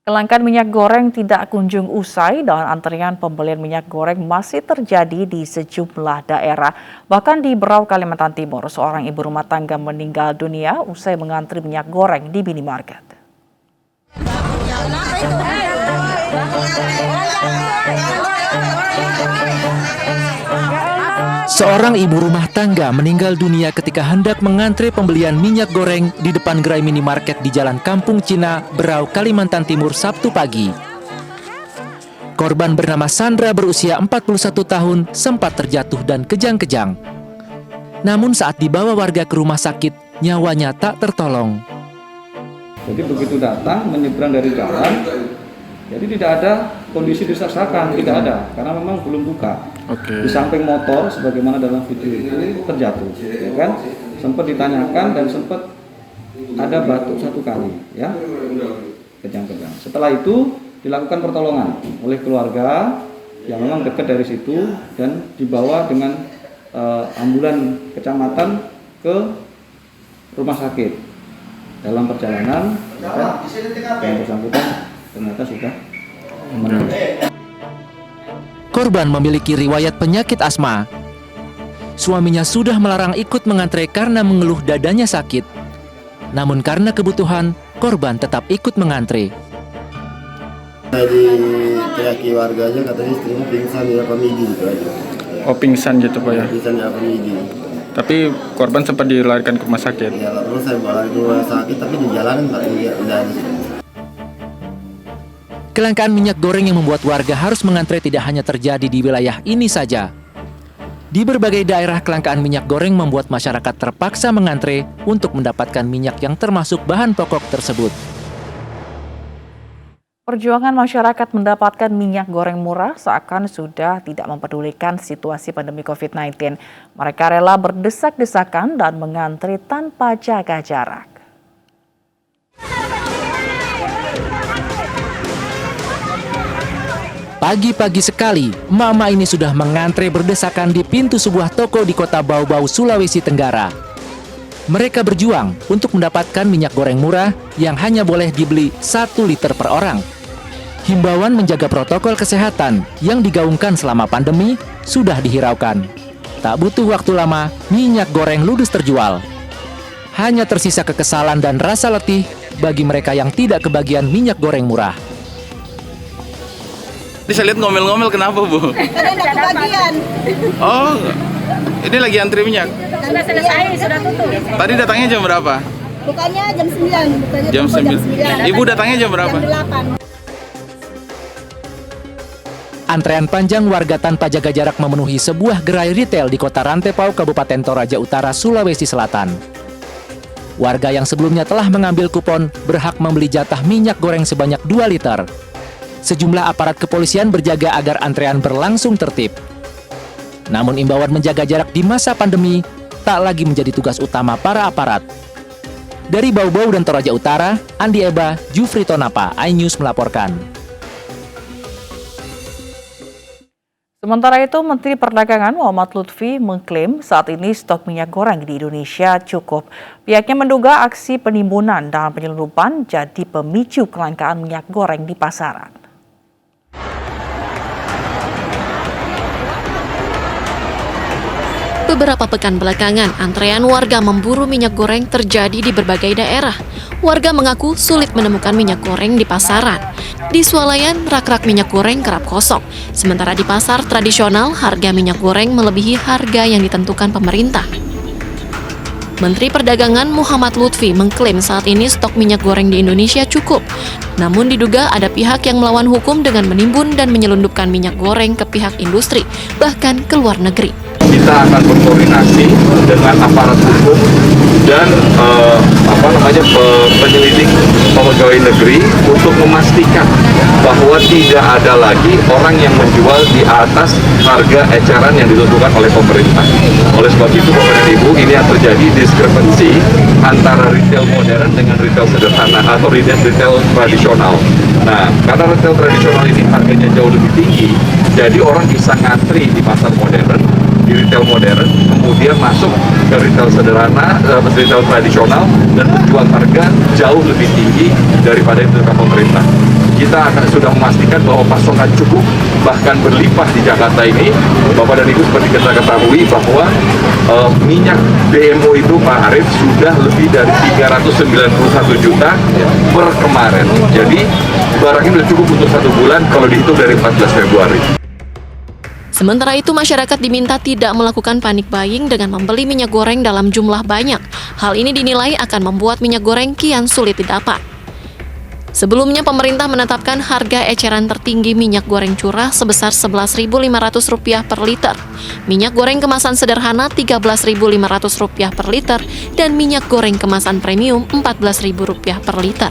Kelangkaan minyak goreng tidak kunjung usai dan antrian pembelian minyak goreng masih terjadi di sejumlah daerah. Bahkan di Berau, Kalimantan Timur, seorang ibu rumah tangga meninggal dunia usai mengantri minyak goreng di minimarket. Seorang ibu rumah tangga meninggal dunia ketika hendak mengantre pembelian minyak goreng di depan gerai minimarket di Jalan Kampung Cina, Berau, Kalimantan Timur, Sabtu pagi. Korban bernama Sandra berusia 41 tahun sempat terjatuh dan kejang-kejang. Namun saat dibawa warga ke rumah sakit, nyawanya tak tertolong. Jadi begitu datang, menyeberang dari jalan, jadi tidak ada kondisi desak-desakan, tidak ada, karena memang belum buka. Di samping motor, sebagaimana dalam video itu terjatuh, ya kan? Sempat ditanyakan dan sempat ada batuk satu kali, ya, kejang-kejang. Setelah itu dilakukan pertolongan oleh keluarga yang memang dekat dari situ dan dibawa dengan ambulan kecamatan ke rumah sakit. Dalam perjalanan, yang bersangkutan ternyata sudah meninggal. Korban memiliki riwayat penyakit asma. Suaminya sudah melarang ikut mengantre karena mengeluh dadanya sakit. Namun karena kebutuhan, korban tetap ikut mengantre. Teriaki warganya katanya istrinya pingsan di Apamidi gitu aja. Oh, pingsan gitu Pak ya? Pingsan di Apamidi. Tapi korban sempat dilarikan ke rumah sakit? Ya lalu saya bawa ke rumah sakit tapi di jalanan Pak, tidak ada. Kelangkaan minyak goreng yang membuat warga harus mengantre tidak hanya terjadi di wilayah ini saja. Di berbagai daerah, kelangkaan minyak goreng membuat masyarakat terpaksa mengantre untuk mendapatkan minyak yang termasuk bahan pokok tersebut. Perjuangan masyarakat mendapatkan minyak goreng murah seakan sudah tidak mempedulikan situasi pandemi COVID-19. Mereka rela berdesak-desakan dan mengantri tanpa jaga jarak. Pagi-pagi sekali, emak-emak ini sudah mengantre berdesakan di pintu sebuah toko di kota Bau-Bau, Sulawesi Tenggara. Mereka berjuang untuk mendapatkan minyak goreng murah yang hanya boleh dibeli 1 liter per orang. Himbauan menjaga protokol kesehatan yang digaungkan selama pandemi sudah dihiraukan. Tak butuh waktu lama, minyak goreng ludes terjual. Hanya tersisa kekesalan dan rasa letih bagi mereka yang tidak kebagian minyak goreng murah. Ini saya lihat ngomel-ngomel, kenapa Bu? Karena tidak kebagian. Oh, ini lagi antri minyak? Sudah selesai, sudah tutup. Tadi datangnya jam berapa? Bukannya jam 9. Bukannya Jam 9. Ibu datangnya jam berapa? Jam 8. Antrean panjang warga tanpa jaga jarak memenuhi sebuah gerai retail di Kota Rantepau, Kabupaten Toraja Utara, Sulawesi Selatan. Warga yang sebelumnya telah mengambil kupon berhak membeli jatah minyak goreng sebanyak 2 liter. Sejumlah aparat kepolisian berjaga agar antrean berlangsung tertib. Namun imbauan menjaga jarak di masa pandemi tak lagi menjadi tugas utama para aparat. Dari Bau-Bau dan Toraja Utara, Andi Eba, Jufri Tonapa, iNews melaporkan. Sementara itu, Menteri Perdagangan Muhammad Lutfi mengklaim saat ini stok minyak goreng di Indonesia cukup. Pihaknya menduga aksi penimbunan dan penyelundupan jadi pemicu kelangkaan minyak goreng di pasaran. Beberapa pekan belakangan, antrean warga memburu minyak goreng terjadi di berbagai daerah. Warga mengaku sulit menemukan minyak goreng di pasaran. Di swalayan, rak-rak minyak goreng kerap kosong. Sementara di pasar tradisional, harga minyak goreng melebihi harga yang ditentukan pemerintah. Menteri Perdagangan Muhammad Lutfi mengklaim saat ini stok minyak goreng di Indonesia cukup. Namun diduga ada pihak yang melawan hukum dengan menimbun dan menyelundupkan minyak goreng ke pihak industri, bahkan ke luar negeri. Kita akan berkoordinasi dengan aparat hukum dan penyelidik pegawai negeri untuk memastikan bahwa tidak ada lagi orang yang menjual di atas harga eceran yang ditentukan oleh pemerintah. Oleh sebab itu Bapak dan Ibu, ini yang terjadi diskrepensi antara retail modern dengan retail sederhana atau retail tradisional. Nah, karena retail tradisional ini harganya jauh lebih tinggi, jadi orang bisa ngantri di pasar modern, di retail modern modern, kemudian masuk ke retail sederhana, retail tradisional, dan menjual harga jauh lebih tinggi daripada yang ditetapkan pemerintah. Kita akan sudah memastikan bahwa pasokan cukup, bahkan berlimpah di Jakarta ini. Bapak dan Ibu seperti kita ketahui bahwa minyak DMO itu Pak Arief sudah lebih dari 391 juta per kemarin. Jadi barang ini sudah cukup untuk 1 bulan kalau dihitung dari 14 Februari. Sementara itu, masyarakat diminta tidak melakukan panik buying dengan membeli minyak goreng dalam jumlah banyak. Hal ini dinilai akan membuat minyak goreng kian sulit didapat. Sebelumnya, pemerintah menetapkan harga eceran tertinggi minyak goreng curah sebesar Rp11.500 per liter, minyak goreng kemasan sederhana Rp13.500 per liter, dan minyak goreng kemasan premium Rp14.000 per liter.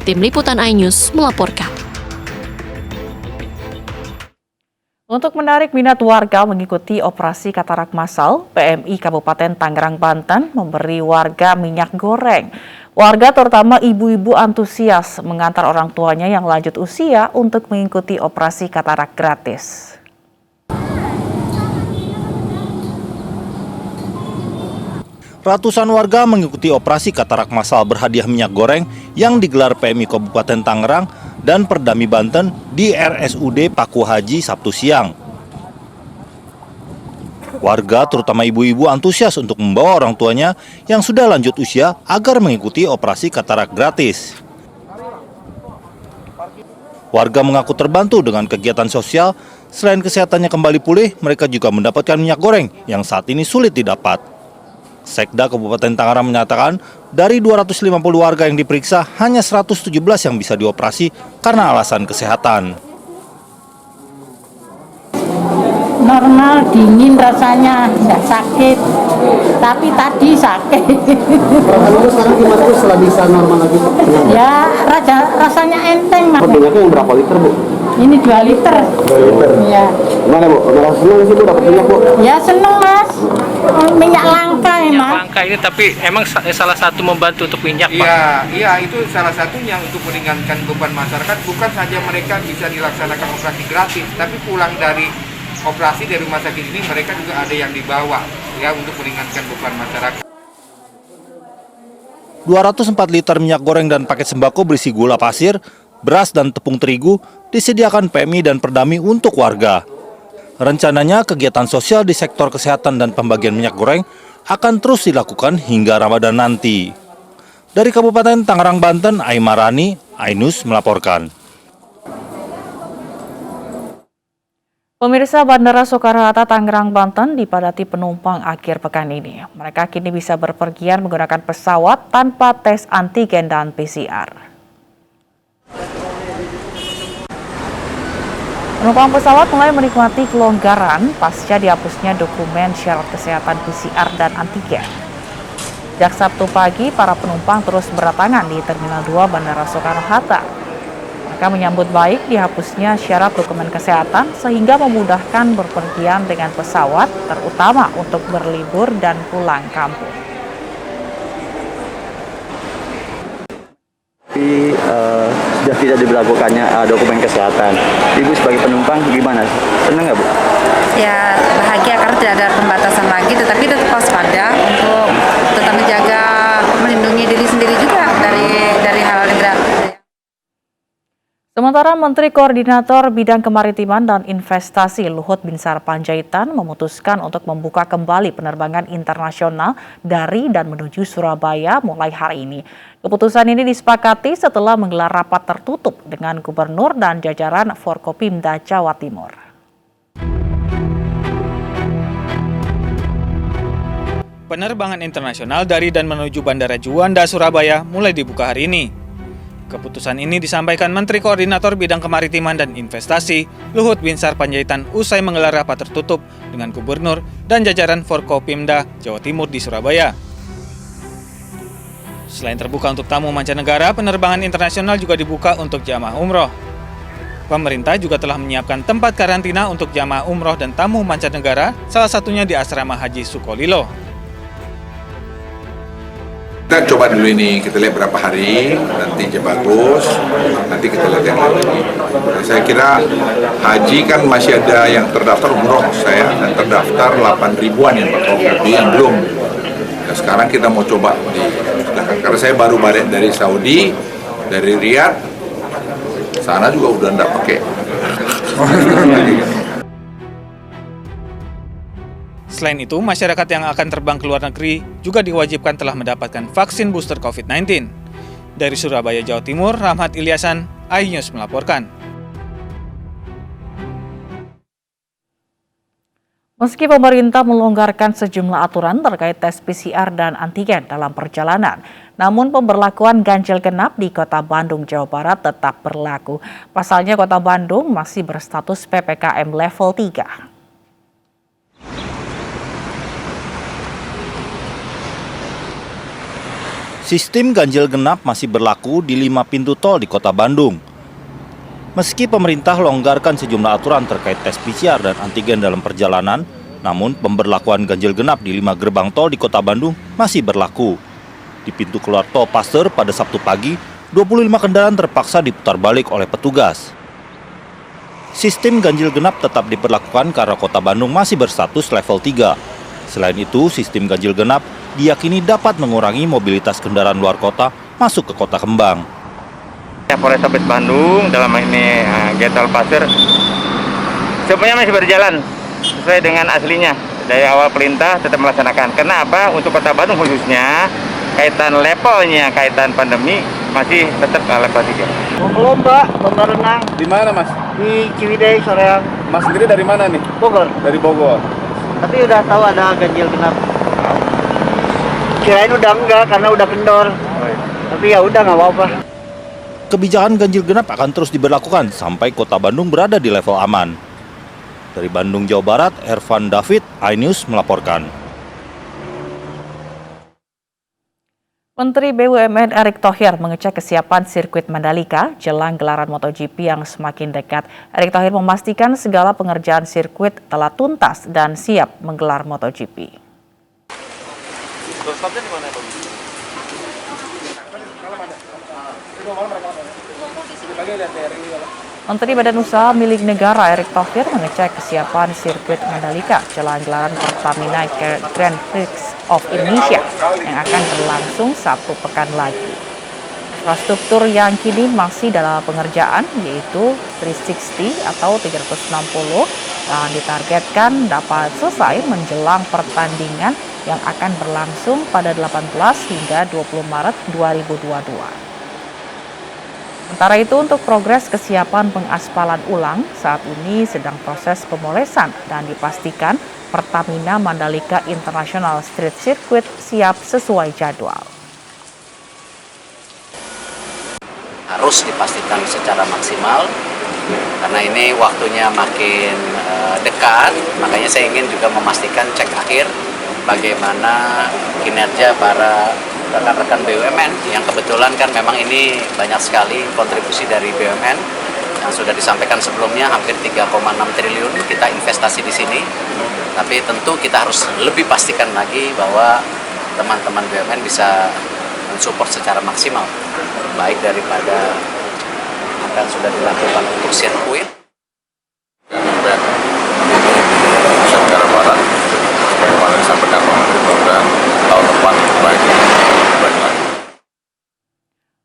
Tim Liputan iNews melaporkan. Untuk menarik minat warga mengikuti operasi katarak massal, PMI Kabupaten Tangerang, Banten memberi warga minyak goreng. Warga terutama ibu-ibu antusias mengantar orang tuanya yang lanjut usia untuk mengikuti operasi katarak gratis. Ratusan warga mengikuti operasi katarak massal berhadiah minyak goreng yang digelar PMI Kabupaten Tangerang dan Perdami Banten di RSUD Paku Haji Sabtu siang. Warga, terutama ibu-ibu, antusias untuk membawa orang tuanya yang sudah lanjut usia agar mengikuti operasi katarak gratis. Warga mengaku terbantu dengan kegiatan sosial. Selain kesehatannya kembali pulih, mereka juga mendapatkan minyak goreng yang saat ini sulit didapat. Sekda Kabupaten Tangerang menyatakan dari 250 warga yang diperiksa, hanya 117 yang bisa dioperasi karena alasan kesehatan. Normal, dingin rasanya, nggak sakit, tapi tadi sakit. Sekarang gimana tuh setelah bisa normal lagi? Ya, rasanya enteng, Mas. Minyaknya yang berapa liter, Bu? Ini 2 liter. 2 liter? Iya. Gimana, Bu? Merasa senang sih, Bu, dapat minyak, Bu? Ya, seneng, Mas. Minyak langka, Minyak langka ini, tapi emang salah satu membantu untuk minyak, Pak? Iya, itu salah satunya untuk meringankan beban masyarakat. Bukan saja mereka bisa dilaksanakan operasi gratis, tapi pulang dari operasi dari rumah sakit ini mereka juga ada yang dibawa ya untuk meringankan beban masyarakat. 204 liter minyak goreng dan paket sembako berisi gula pasir, beras dan tepung terigu disediakan PMI dan Perdami untuk warga. Rencananya kegiatan sosial di sektor kesehatan dan pembagian minyak goreng akan terus dilakukan hingga Ramadan nanti. Dari Kabupaten Tangerang, Banten, Aimarani, iNews melaporkan. Pemirsa, Bandara Soekarno-Hatta Tangerang, Banten dipadati penumpang akhir pekan ini. Mereka kini bisa berpergian menggunakan pesawat tanpa tes antigen dan PCR. Penumpang pesawat mulai menikmati kelonggaran pasca dihapusnya dokumen syarat kesehatan PCR dan antigen. Sejak Sabtu pagi, para penumpang terus berdatangan di Terminal 2 Bandara Soekarno-Hatta. Mereka menyambut baik dihapusnya syarat dokumen kesehatan sehingga memudahkan berpergian dengan pesawat, terutama untuk berlibur dan pulang kampung. Tapi sudah tidak diberlakukannya dokumen kesehatan. Ibu sebagai penumpang gimana? Senang nggak, Bu? Ya bahagia karena tidak ada pembatasan lagi, tetapi tetap waspada untuk tetap menjaga, melindungi diri sendiri juga dari hal yang tidak. Sementara Menteri Koordinator Bidang Kemaritiman dan Investasi Luhut Binsar Panjaitan memutuskan untuk membuka kembali penerbangan internasional dari dan menuju Surabaya mulai hari ini. Keputusan ini disepakati setelah menggelar rapat tertutup dengan Gubernur dan jajaran Forkopimda Jawa Timur. Penerbangan internasional dari dan menuju Bandara Juanda, Surabaya mulai dibuka hari ini. Keputusan ini disampaikan Menteri Koordinator Bidang Kemaritiman dan Investasi Luhut Binsar Panjaitan usai menggelar rapat tertutup dengan Gubernur dan jajaran Forkopimda Jawa Timur di Surabaya. Selain terbuka untuk tamu mancanegara, penerbangan internasional juga dibuka untuk jamaah umroh. Pemerintah juga telah menyiapkan tempat karantina untuk jamaah umroh dan tamu mancanegara, salah satunya di Asrama Haji Sukolilo. Kita coba dulu ini, kita lihat berapa hari, nanti bagus, nanti kita lihat yang lain lagi. Saya kira haji kan masih ada yang terdaftar, umroh saya terdaftar 8 ribuan yang belum. Nah, sekarang kita mau coba karena saya baru balik dari Saudi, dari Riyadh, sana juga udah enggak pakai. Selain itu, masyarakat yang akan terbang ke luar negeri juga diwajibkan telah mendapatkan vaksin booster COVID-19. Dari Surabaya, Jawa Timur, Rahmat Ilyasan, iNews melaporkan. Meski pemerintah melonggarkan sejumlah aturan terkait tes PCR dan antigen dalam perjalanan, namun pemberlakuan ganjil genap di Kota Bandung, Jawa Barat tetap berlaku. Pasalnya Kota Bandung masih berstatus PPKM level 3. Sistem ganjil genap masih berlaku di 5 pintu tol di Kota Bandung. Meski pemerintah longgarkan sejumlah aturan terkait tes PCR dan antigen dalam perjalanan, namun pemberlakuan ganjil genap di 5 gerbang tol di Kota Bandung masih berlaku. Di pintu keluar tol Pasteur pada Sabtu pagi, 25 kendaraan terpaksa diputar balik oleh petugas. Sistem ganjil genap tetap diberlakukan karena Kota Bandung masih berstatus level 3. Selain itu, sistem ganjil genap diyakini dapat mengurangi mobilitas kendaraan luar kota masuk ke Kota Kembang. Polrestabes Bandung dalam ini Getal Pasteur semuanya masih berjalan sesuai dengan aslinya. Dari awal perintah tetap melaksanakan. Kenapa? Untuk Kota Bandung khususnya kaitan levelnya, kaitan pandemi masih tetap level 3. Lomba renang. Di mana, Mas? Di Ciwidey Soreang. Mas sendiri dari mana nih? Bogor. Dari Bogor. Tapi udah tahu ada ganjil genap. Kirain udah enggak karena udah kendor. Tapi ya udah nggak apa-apa. Kebijakan ganjil genap akan terus diberlakukan sampai Kota Bandung berada di level aman. Dari Bandung, Jawa Barat, Ervan David, iNews melaporkan. Menteri BUMN Erick Thohir mengecek kesiapan sirkuit Mandalika jelang gelaran MotoGP yang semakin dekat. Erick Thohir memastikan segala pengerjaan sirkuit telah tuntas dan siap menggelar MotoGP. Doorstopnya di mana ya, Pak? Menteri Badan Usaha Milik Negara Erick Thohir mengecek kesiapan sirkuit Mandalika jelang gelaran Pertamina Grand Prix of Indonesia yang akan berlangsung 1 pekan lagi. Infrastruktur yang kini masih dalam pengerjaan yaitu 360 atau 360 dan ditargetkan dapat selesai menjelang pertandingan yang akan berlangsung pada 18 hingga 20 Maret 2022. Sementara itu untuk progres kesiapan pengaspalan ulang saat ini sedang proses pemolesan dan dipastikan Pertamina Mandalika International Street Circuit siap sesuai jadwal. Harus dipastikan secara maksimal karena ini waktunya makin dekat, makanya saya ingin juga memastikan cek akhir bagaimana kinerja para rekan-rekan BUMN yang kebetulan kan memang ini banyak sekali kontribusi dari BUMN yang sudah disampaikan sebelumnya hampir 3,6 triliun kita investasi di sini. Tapi tentu kita harus lebih pastikan lagi bahwa teman-teman BUMN bisa mensupport secara maksimal baik daripada apa yang sudah dilakukan untuk sirkuit.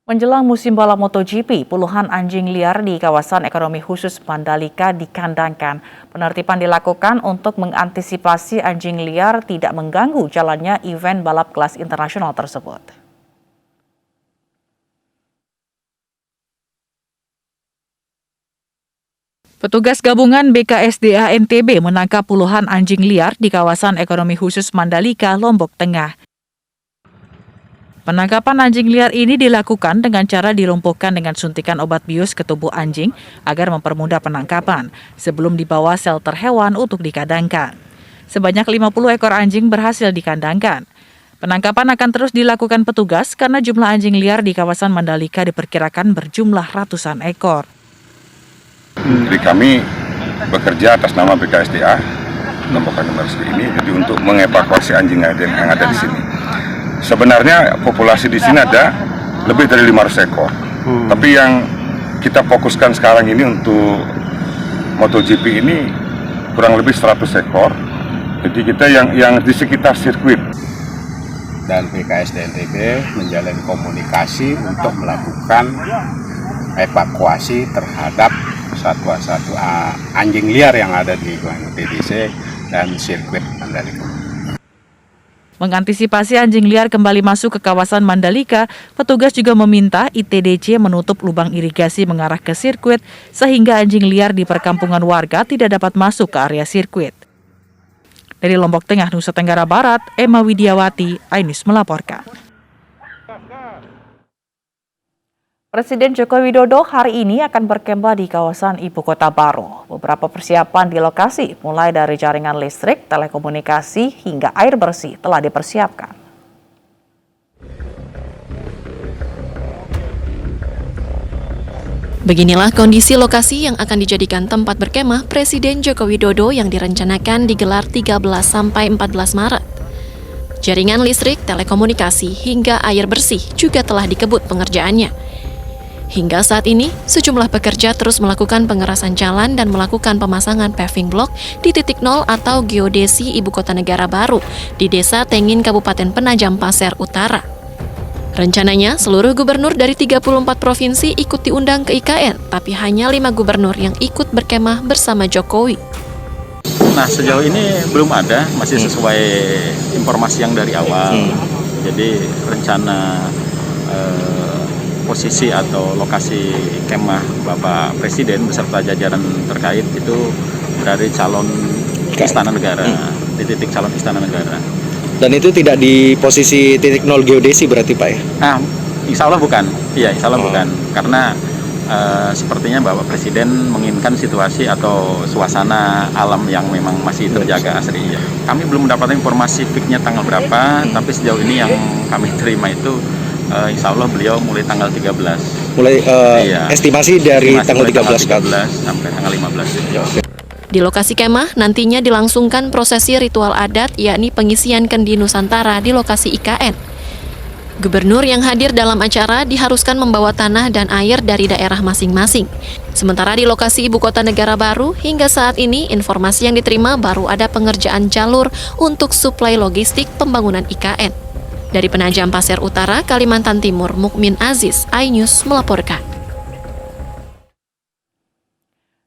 Menjelang musim balap MotoGP, puluhan anjing liar di kawasan ekonomi khusus Mandalika dikandangkan. Penertiban dilakukan untuk mengantisipasi anjing liar tidak mengganggu jalannya event balap kelas internasional tersebut. Petugas gabungan BKSDA NTB menangkap puluhan anjing liar di kawasan ekonomi khusus Mandalika, Lombok Tengah. Penangkapan anjing liar ini dilakukan dengan cara dilumpuhkan dengan suntikan obat bius ke tubuh anjing agar mempermudah penangkapan sebelum dibawa shelter hewan untuk dikandangkan. Sebanyak 50 ekor anjing berhasil dikandangkan. Penangkapan akan terus dilakukan petugas karena jumlah anjing liar di kawasan Mandalika diperkirakan berjumlah ratusan ekor. Jadi kami bekerja atas nama BKSDA Lombok Tengah ini jadi untuk mengevakuasi anjing yang ada di sini. Sebenarnya populasi di sini ada lebih dari 500 ekor. Tapi yang kita fokuskan sekarang ini untuk MotoGP ini kurang lebih 100 ekor. Jadi kita yang di sekitar sirkuit. Dan BKSDNTB menjalin komunikasi untuk melakukan evakuasi terhadap satwa-satwa anjing liar yang ada di TDC dan sirkuit Mandalika. Mengantisipasi anjing liar kembali masuk ke kawasan Mandalika, petugas juga meminta ITDC menutup lubang irigasi mengarah ke sirkuit sehingga anjing liar di perkampungan warga tidak dapat masuk ke area sirkuit. Dari Lombok Tengah, Nusa Tenggara Barat, Emma Widiawati, iNews melaporkan. Presiden Joko Widodo hari ini akan berkemah di kawasan Ibu Kota Baru. Beberapa persiapan di lokasi, mulai dari jaringan listrik, telekomunikasi, hingga air bersih telah dipersiapkan. Beginilah kondisi lokasi yang akan dijadikan tempat berkemah Presiden Joko Widodo yang direncanakan digelar 13 sampai 14 Maret. Jaringan listrik, telekomunikasi, hingga air bersih juga telah dikebut pengerjaannya. Hingga saat ini, sejumlah pekerja terus melakukan pengerasan jalan dan melakukan pemasangan paving block di titik nol atau geodesi Ibu Kota Negara Baru di Desa Tengin, Kabupaten Penajam Pasir Utara. Rencananya, seluruh gubernur dari 34 provinsi ikut diundang ke IKN, tapi hanya 5 gubernur yang ikut berkemah bersama Jokowi. Nah, sejauh ini belum ada, masih sesuai informasi yang dari awal. Jadi, rencana posisi atau lokasi kemah Bapak Presiden beserta jajaran terkait itu berada di calon Istana Negara, di titik calon Istana Negara. Dan itu tidak di posisi titik nol geodesi berarti Pak ya? Nah, insya Allah bukan. Iya, insya Allah bukan. Karena sepertinya Bapak Presiden menginginkan situasi atau suasana alam yang memang masih terjaga asri. Kami belum mendapatkan informasi fix-nya tanggal berapa, tapi sejauh ini yang kami terima itu insya Allah beliau mulai tanggal 13. Mulai estimasi dari tanggal 13 sampai tanggal 15. Di lokasi kemah nantinya dilangsungkan prosesi ritual adat yakni pengisian kendi Nusantara di lokasi IKN. Gubernur yang hadir dalam acara diharuskan membawa tanah dan air dari daerah masing-masing. Sementara di lokasi Ibu Kota Negara Baru, hingga saat ini informasi yang diterima baru ada pengerjaan jalur untuk suplai logistik pembangunan IKN. Dari Penajam Pasir Utara, Kalimantan Timur, Mukmin Aziz, iNews melaporkan.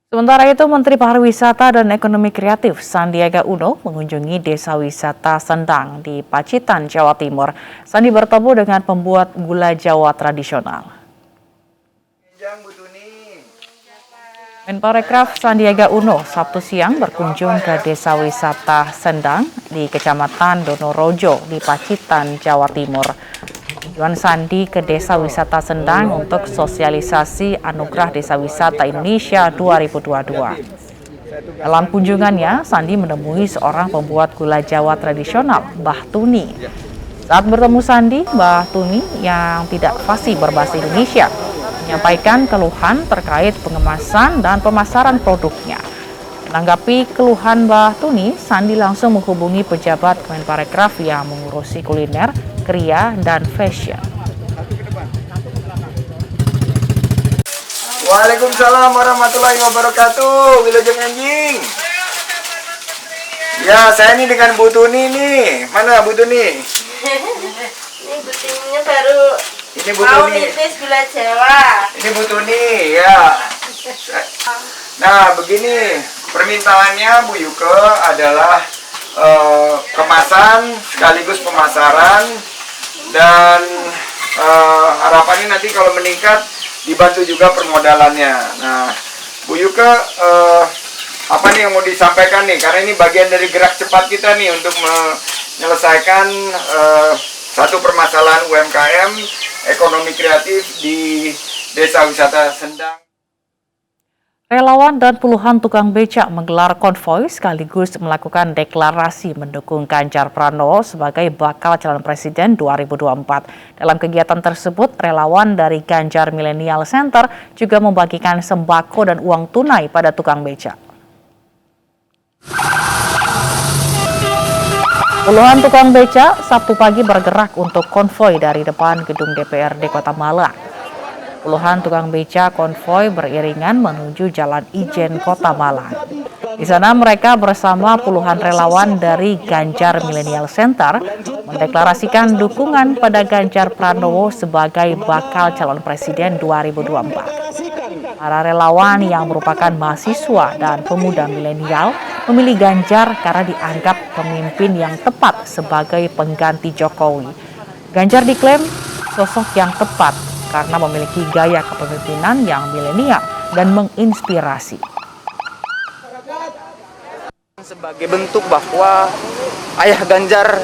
Sementara itu, Menteri Pariwisata dan Ekonomi Kreatif Sandiaga Uno mengunjungi Desa Wisata Sendang di Pacitan, Jawa Timur. Sandi bertemu dengan pembuat gula Jawa tradisional. Menparekraf Sandiaga Uno Sabtu siang berkunjung ke Desa Wisata Sendang di Kecamatan Donorojo di Pacitan, Jawa Timur. Tujuan Sandi ke Desa Wisata Sendang untuk sosialisasi Anugerah Desa Wisata Indonesia 2022. Dalam kunjungannya, Sandi menemui seorang pembuat gula Jawa tradisional, Mbah Tuni. Saat bertemu Sandi, Mbah Tuni yang tidak fasih berbahasa Indonesia menyampaikan keluhan terkait pengemasan dan pemasaran produknya. Menanggapi keluhan Mbah Tuni, Sandi langsung menghubungi pejabat Kemenparekraf yang mengurusi kuliner, kria, dan fashion. Waalaikumsalam warahmatullahi wabarakatuh. Wilujeng anjing. Ya, saya ini dengan Bu Tuni nih. Mana Bu Tuni? Ini Bu Tuninya baru Ini Bu mau Tuni. nitis gula Jawa. Ini Bu Tuni, ya. Nah, begini. Permintaannya Bu Yuke adalah kemasan sekaligus pemasaran, dan harapannya nanti kalau meningkat dibantu juga permodalannya. Nah, Bu Yuke, apa nih yang mau disampaikan nih? Karena ini bagian dari gerak cepat kita nih untuk menyelesaikan satu permasalahan UMKM ekonomi kreatif di Desa Wisata Sendang. Relawan dan puluhan tukang becak menggelar konvoi sekaligus melakukan deklarasi mendukung Ganjar Pranowo sebagai bakal calon presiden 2024. Dalam kegiatan tersebut, relawan dari Ganjar Millennial Center juga membagikan sembako dan uang tunai pada tukang becak. Puluhan tukang beca Sabtu pagi bergerak untuk konvoi dari depan gedung DPRD Kota Malang. Puluhan tukang beca konvoi beriringan menuju Jalan Ijen Kota Malang. Di sana mereka bersama puluhan relawan dari Ganjar Millennial Center mendeklarasikan dukungan pada Ganjar Pranowo sebagai bakal calon presiden 2024. Para relawan yang merupakan mahasiswa dan pemuda milenial memilih Ganjar karena dianggap pemimpin yang tepat sebagai pengganti Jokowi. Ganjar diklaim sosok yang tepat karena memiliki gaya kepemimpinan yang milenial dan menginspirasi. Sebagai bentuk bahwa ayah Ganjar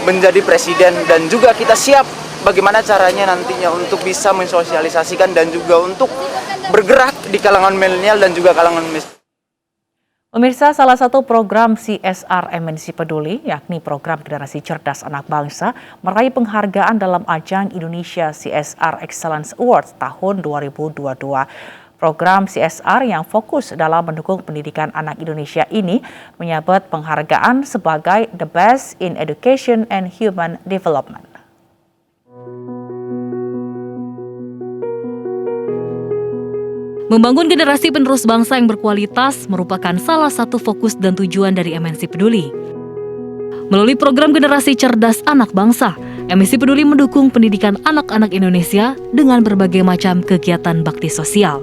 menjadi presiden dan juga kita siap bagaimana caranya nantinya untuk bisa mensosialisasikan dan juga untuk bergerak di kalangan milenial dan juga kalangan miskin. Pemirsa, salah satu program CSR MNC Peduli, yakni program Generasi Cerdas Anak Bangsa, meraih penghargaan dalam ajang Indonesia CSR Excellence Awards tahun 2022. Program CSR yang fokus dalam mendukung pendidikan anak Indonesia ini menyabet penghargaan sebagai The Best in Education and Human Development. Membangun generasi penerus bangsa yang berkualitas merupakan salah satu fokus dan tujuan dari MNC Peduli. Melalui program Generasi Cerdas Anak Bangsa, MNC Peduli mendukung pendidikan anak-anak Indonesia dengan berbagai macam kegiatan bakti sosial.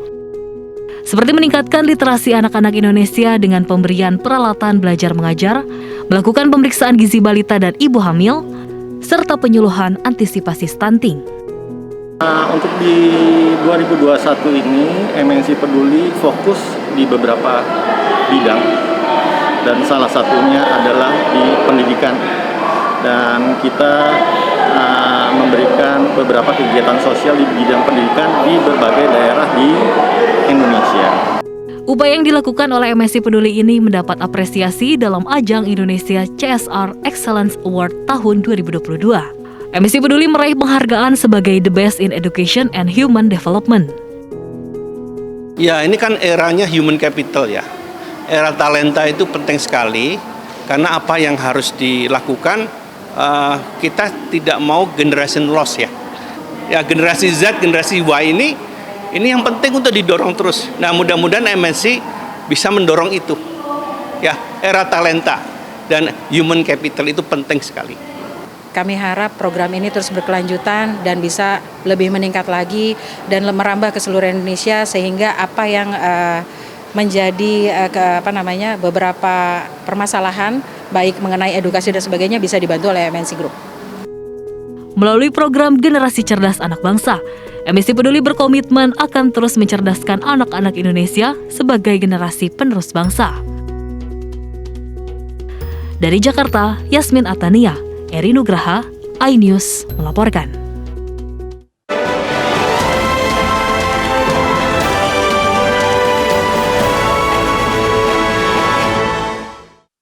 Seperti meningkatkan literasi anak-anak Indonesia dengan pemberian peralatan belajar mengajar, melakukan pemeriksaan gizi balita dan ibu hamil, serta penyuluhan antisipasi stunting. Untuk di 2021 ini, MNC Peduli fokus di beberapa bidang, dan salah satunya adalah di pendidikan. Dan kita memberikan beberapa kegiatan sosial di bidang pendidikan di berbagai daerah di Indonesia. Upaya yang dilakukan oleh MNC Peduli ini mendapat apresiasi dalam ajang Indonesia CSR Excellence Award tahun 2022. MNC Peduli meraih penghargaan sebagai The Best in Education and Human Development. Ya, ini kan eranya human capital ya. Era talenta itu penting sekali karena apa yang harus dilakukan, kita tidak mau generation loss ya. Ya, generasi Z, generasi Y ini yang penting untuk didorong terus. Nah, mudah-mudahan MNC bisa mendorong itu. Ya, era talenta dan human capital itu penting sekali. Kami harap program ini terus berkelanjutan dan bisa lebih meningkat lagi dan merambah ke seluruh Indonesia sehingga apa yang menjadi beberapa permasalahan baik mengenai edukasi dan sebagainya bisa dibantu oleh MNC Group. Melalui program Generasi Cerdas Anak Bangsa, MNC Peduli berkomitmen akan terus mencerdaskan anak-anak Indonesia sebagai generasi penerus bangsa. Dari Jakarta, Yasmin Atania, Eri Nugraha, iNews melaporkan.